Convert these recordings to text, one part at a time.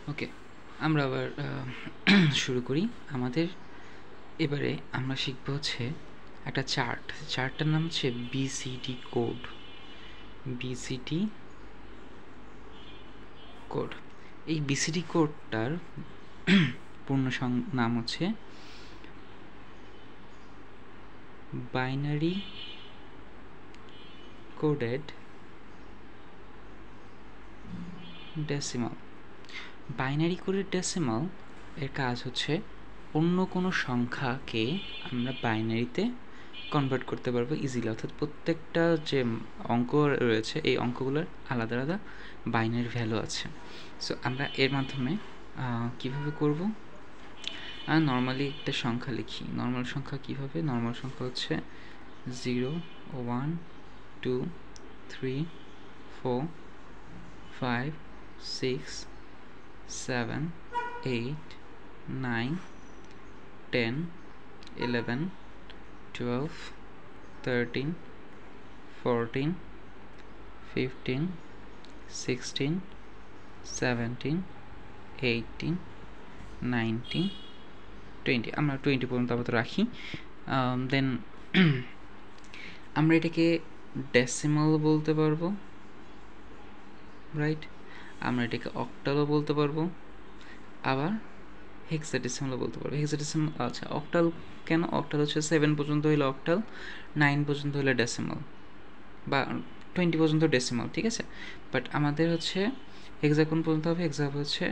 ওকে, আমরা আবার শুরু করি। আমাদের এবারে আমরা শিখব হচ্ছে একটা চার্টটার নাম হচ্ছে বিসিটি কোড। বিসিটি কোড, এই বিসিটি কোডটার পূর্ণ নাম হচ্ছে binary coded decimal. Binary coded decimal এর কাজ হচ্ছে অন্য কোনো সংখ্যাকে আমরা বাইনারিতে কনভার্ট করতে পারবো ইজিলি, অর্থাৎ প্রত্যেকটা যে অঙ্ক রয়েছে এই অঙ্কগুলোর আলাদা আলাদা বাইনারি ভ্যালু আছে। সো আমরা এর মাধ্যমে কিভাবে করব? নর্মালি একটা সংখ্যা লিখি। নর্মাল সংখ্যা কিভাবে? নর্মাল সংখ্যা হচ্ছে 0 1 2 3 4 5 6 7 8 9 10 11 12 13 14 15 16 17 18 19 20। আমরা 20 পর্যন্ত আপাতত রাখি। দেন আমরা এটাকে ডেসিমাল বলতে পারবো, রাইট? আমরা এটাকে অক্টালও বলতে পারবো, আবার হেক্সাডেসিমালও বলতে পারবো। হেক্সাডেসিমাল, আচ্ছা অক্টাল কেন? অক্টাল হচ্ছে 7 পর্যন্ত হলে অক্টাল, 9 পর্যন্ত হলে ডেসিমাল, বা 20 পর্যন্ত ডেসিমাল, ঠিক আছে? বাট আমাদের হচ্ছে হেক্সা কোন পর্যন্ত হবে? হেক্সা হচ্ছে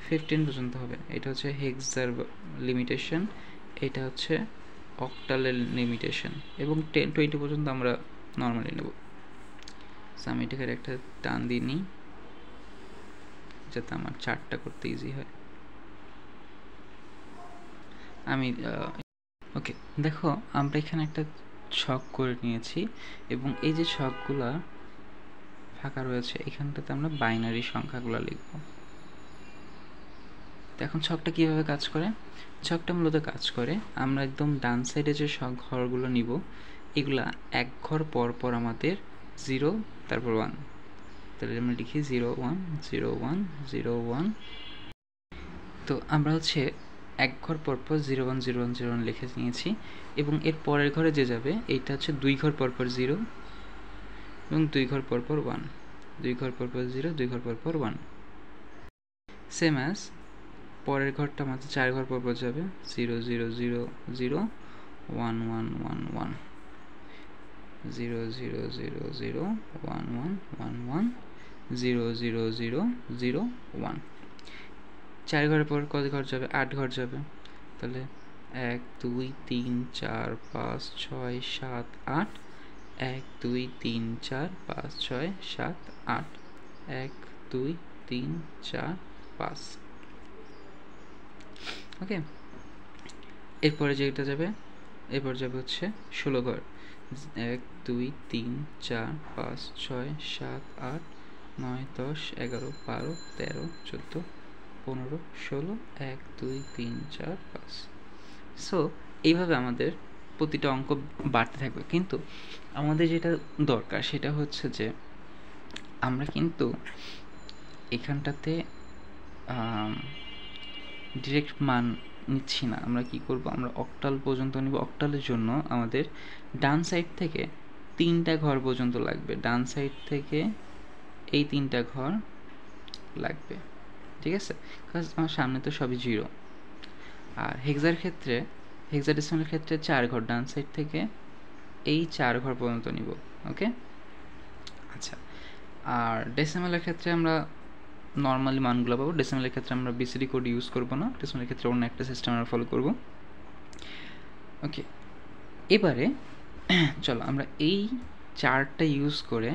15 পর্যন্ত হবে। এটা হচ্ছে হেক্সার লিমিটেশন, এটা হচ্ছে অক্টালের লিমিটেশন, এবং 20 পর্যন্ত আমরা নর্মালি নেব। সো আমি এটাকে একটা টান দিয়ে নিই যাতে আমার চার্টটা করতে ইজি হয়। আমি ওকে, দেখো আমরা এখানে একটা ছক করে নিয়েছি, এবং এই যে ছকগুলা ফাঁকা রয়েছে এখানটাতে আমরা বাইনারি সংখ্যাগুলো লিখব। তো এখন ছকটা কিভাবে কাজ করে? ছকটা মূলত কাজ করে, আমরা একদম ডান সাইডে যে ঘরগুলো নিব এগুলা এক ঘর পর পর আমাদের 0 তারপর 1, তাহলে আমরা লিখি 0 1 0 1 0 1। তো আমরা হচ্ছে এক ঘর পরপর 0 1 0 1 0 1 লিখে নিয়েছি, এবং এর পরের ঘরে যে যাবে এইটা হচ্ছে 2 ঘর পরপর 0, এবং 2 ঘর পরপর 1, 2 ঘর পরপর 0, 2 ঘর পরপর 1। সেম অ্যাজ পরের ঘরটা আমাদের 4 ঘর পরপর যাবে 0 0 0 0 1 1 1 1, 0 0 0 0 1 1 1 1, 0 0 0 0 1। 4 ঘরের পর কত ঘর যাবে? 8 ঘর যাবে। তাহলে 1 2 3 4 5 6 7 8, 1 2 3 4 5 6 7 8, 1 2 3 4 5। ওকে, এরপরে যেটা যাবে, এরপর যাবে হচ্ছে 16 ঘর। 1 2 3 4 5 6 7 8 9 10 11 12 13 14 15 16, 1 2 3 4 5। সো এইভাবে আমাদের প্রতিটা অঙ্ক বাড়তে থাকবে, কিন্তু আমাদের যেটা দরকার সেটা হচ্ছে যে আমরা কিন্তু এখানটাতে ডিরেক্ট মান নিচ্ছি না। আমরা কি করব? আমরা অক্টাল পর্যন্ত নিব। অক্টালের জন্য আমাদের ডান সাইড থেকে 3টা ঘর পর্যন্ত লাগবে। ডান সাইড থেকে এই 3টা ঘর লাগবে, ঠিক আছে? কারণ আমার সামনে তো সবই 0। আর হেক্সার ক্ষেত্রে, হেক্সাডেসিমালের ক্ষেত্রে 4 ঘর, ডান সাইড থেকে এই 4 ঘর পর্যন্ত নিব। ওকে, আচ্ছা। আর ডেসিমালের ক্ষেত্রে আমরা নর্মালি মানগুলো পাবো। ডেসিমালের ক্ষেত্রে আমরা বিসিডি কোড ইউজ করব না, ডেসিমালের ক্ষেত্রে অন্য একটা সিস্টেম আমরা ফলো করব। ওকে, এবারে চলো আমরা এই চার্টটা ইউজ করে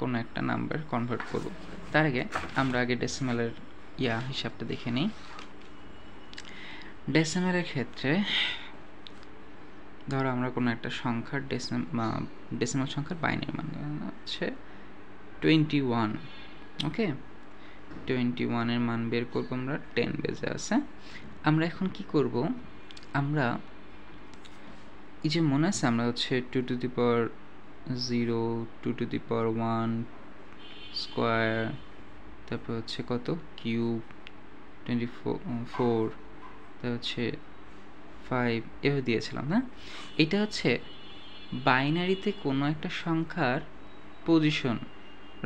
কোনো একটা নাম্বার কনভার্ট করব। তার আগে আমরা ডেসিমালের হিসাবটা দেখে নিই। ডেসিমালের ক্ষেত্রে ধরো আমরা কোনো একটা সংখ্যার ডেসিমাল সংখ্যার বাইনারি মান হচ্ছে 21। ওকে, 21 এর মান বের করব আমরা, 10 বেজে আছে। আমরা এখন কি করব? আমরা এই যে মনে আছে আমরা হচ্ছে 2 to the power 0, 2 to the power 1 square, তারপর হচ্ছে কত কিউব, 24 তারপর হচ্ছে 5 এভাবে দিয়েছিলাম না। এটা হচ্ছে বাইনারিতে কোনো একটা সংখ্যার পজিশন,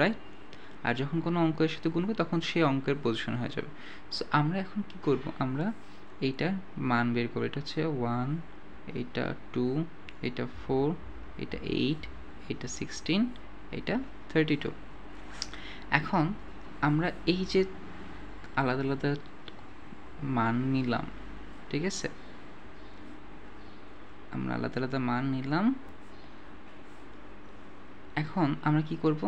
রাইট? আর যখন কোনো অঙ্কের সাথে গুনবে তখন সেই অঙ্কের পজিশন হয়ে যাবে। সো আমরা এখন কি করব, আমরা এইটার মান বের করব। এটা হচ্ছে 1, এটা 2, এটা 4, এটা 8, এটা 16, এটা 32। এখন আমরা এই যে আলাদা আলাদা মান নিলাম, ঠিক আছে, আমরা আলাদা আলাদা মান নিলাম। এখন আমরা কি করব,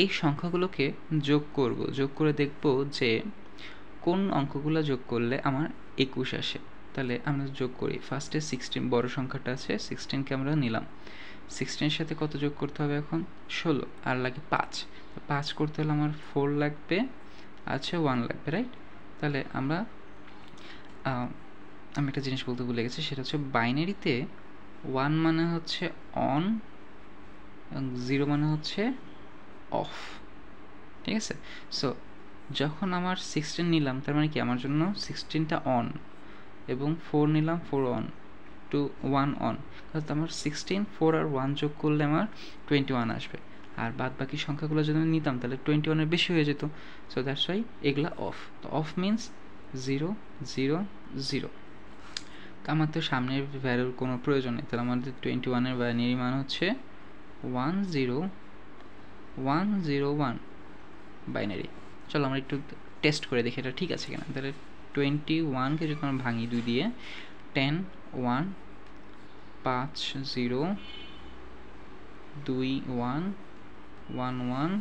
এই সংখ্যাগুলোকে যোগ করব, যোগ করে দেখব যে কোন অঙ্কগুলো যোগ করলে আমার 21 আসে। তাহলে আমরা যোগ করি। ফার্স্টে 16 বড় সংখ্যাটা আছে, 16কে আমরা নিলাম। 16 সাথে কত যোগ করতে হবে এখন? 16, আর লাগে 5। 5 করতে হলে আমার 4 লাগবে, আছে 1 লাগবে, রাইট? তাহলে আমি একটা জিনিস বলতে ভুলে গেছি, সেটা হচ্ছে বাইনারিতে 1 মানে হচ্ছে অন এবং 0 মানে হচ্ছে অফ, ঠিক আছে? সো যখন আমার 16 নিলাম, তার মানে কি আমার জন্য 16টা অন, এবং 4 নিলাম, 4 অন, 1 অন, তাহলে আমার 16, 4 আর 1 যোগ করলে আমার 21 আসবে। আর বাদ বাকি সংখ্যাগুলো যদি আমি নিতাম তাহলে 21-এর বেশি হয়ে যেত। সো দ্যাটস ওয়াই এগুলা অফ। তো অফ মিনস 0, 0, 0। তো আমার তো সামনের ভ্যালুর কোনো প্রয়োজন নেই, তাহলে আমাদের 21-এর বাইনারি মান হচ্ছে 1, 0, 1, 0, 1 বাইনারি। চলো আমরা একটু টেস্ট করে দেখি এটা ঠিক আছে কিনা। তাহলে 21কে যদি আমরা ভাঙি 2 দিয়ে, 10, 1, 5, 0, 2, 1, 1, 1,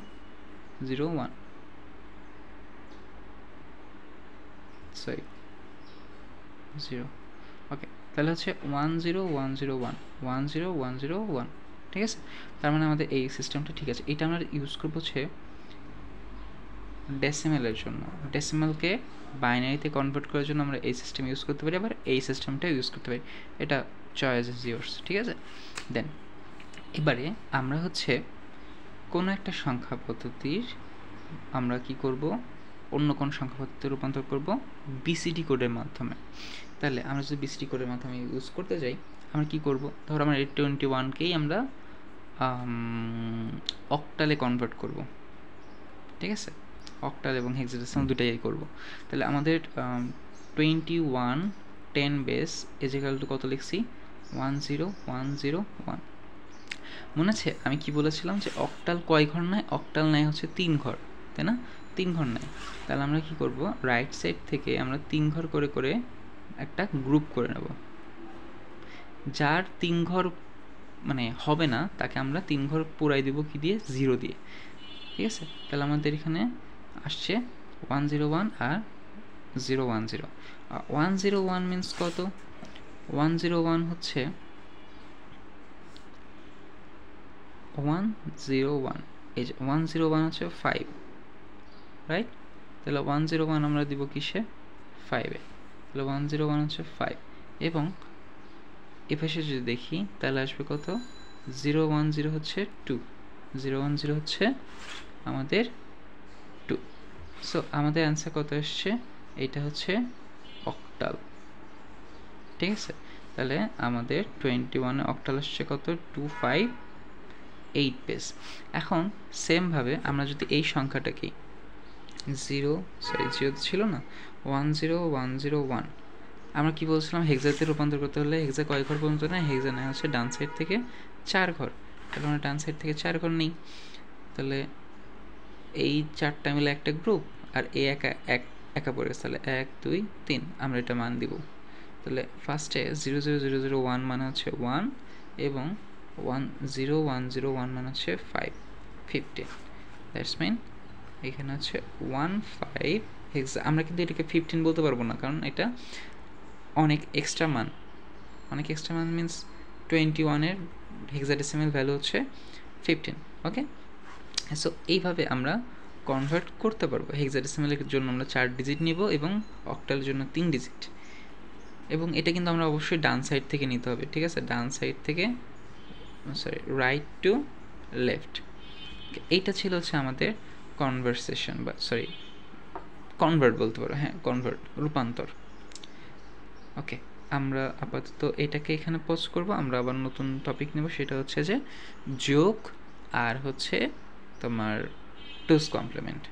0, 1, সরি 0। ওকে, তাহলে হচ্ছে 1, 0, 1, 0, 1, 1, 0, 1, 0, 1, ঠিক আছে? তার মানে আমাদের এই সিস্টেমটা ঠিক আছে। এটা আমরা ইউজ করবো হচ্ছে ডেসিমেলের জন্য। ডেসিমেলকে বাইনারিতে কনভার্ট করার জন্য আমরা এই সিস্টেম ইউজ করতে পারি, আবার এই সিস্টেমটা ইউজ করতে পারি। এটা চয়েস ইজ ইয়োর্স, ঠিক আছে? দেন এবারে আমরা হচ্ছে কোনো একটা সংখ্যা পদ্ধতির আমরা কি করব, অন্য কোন সংখ্যা পদ্ধতিতে রূপান্তর করব বিসিডি কোডের মাধ্যমে। তাহলে আমরা যদি বিসিডি কোডের মাধ্যমে ইউজ করতে যাই, আমরা কি করব, ধরো আমরা 21কেই আমরা অক্টালে কনভার্ট করব, ঠিক আছে? অক্টাল এবং হেক্সাডেসিমাল দুটাই করব। তাহলে আমাদের 21 10 বেস ইজিক্যাল টু কত লিখছি? 10101। মনে আছে আমি কি বলেছিলাম যে অক্টাল কয় ঘর নেয়? অক্টাল নেয় হচ্ছে 3 ঘর, তাই না? 3 ঘর নেয়। তাহলে আমরা কি করব, রাইট সাইড থেকে আমরা 3 ঘর করে করে একটা গ্রুপ করে নেব। যার 3 ঘর মানে হবে না তাকে আমরা 3 ঘর পুরাই দেব কি দিয়ে? 0 দিয়ে, ঠিক আছে? তাহলে আমাদের এখানে আসছে 101 আর 010। 101 মিনস কত? 101 হচ্ছে 101, এই যে 101 হচ্ছে 5, রাইট? তাহলে 101 আমরা দিব কিসে? 5-এ। তাহলে 101 হচ্ছে 5, এবং এপাশে যদি দেখি তাহলে আসবে কত? 010 হচ্ছে 2, 010 হচ্ছে আমাদের 2। সো আমাদের অ্যান্সার কত আসছে? এটা হচ্ছে অক্টাল, ঠিক আছে? তাহলে আমাদের 21-এ অক্টাল আসছে কত? 258 পেজ। এখন সেমভাবে আমরা যদি এই সংখ্যাটাকে 0 ছিল না, 10101, আমরা কি বলছিলাম? হেক্সাতে রূপান্তর করতে হলে হেক্সা কয় ঘর পর্যন্ত নেয়? হেক্সা নেয় হচ্ছে ডান সাইড থেকে 4 ঘর। তাহলে আমরা ডান সাইড থেকে 4 ঘর নেই। তাহলে এই 4টা মিলে একটা গ্রুপ, আর এই একা পড়ে গেছে। তাহলে 1 2 3 আমরা এটা মান দিব। তাহলে ফার্স্টে 00001 মানে হচ্ছে 1, এবং 10101 মানে হচ্ছে 550। দ্যাটস মিন এখানে হচ্ছে 15 হেক্সা। আমরা কিন্তু এটাকে 15 বলতে পারবো না, কারণ এটা অনেক এক্সট্রা মান। অনেক এক্সট্রা মান মিনস 21-এর হেক্সাডেসিমাল ভ্যালু হচ্ছে 15। ওকে, সো এইভাবে আমরা কনভার্ট করতে পারবো। হেক্সাডেসিমালের জন্য আমরা 4 ডিজিট নিব এবং অক্টালের জন্য 3 ডিজিট। এবং এটা কিন্তু আমরা অবশ্যই ডান সাইড থেকে নিতে হবে, ঠিক আছে? ডান সাইড থেকে, সরি, রাইট টু লেফট। এইটা ছিল হচ্ছে আমাদের কনভারসেশন, বা সরি কনভার্ট বলতে পারো, হ্যাঁ কনভার্ট, রূপান্তর। ওকে, আমরা আপাতত এটাকে এখানে পোস্ট করব। আমরা আবার নতুন টপিক নেব, সেটা হচ্ছে যে যোগ আর হচ্ছে তোমার টুস কমপ্লিমেন্ট।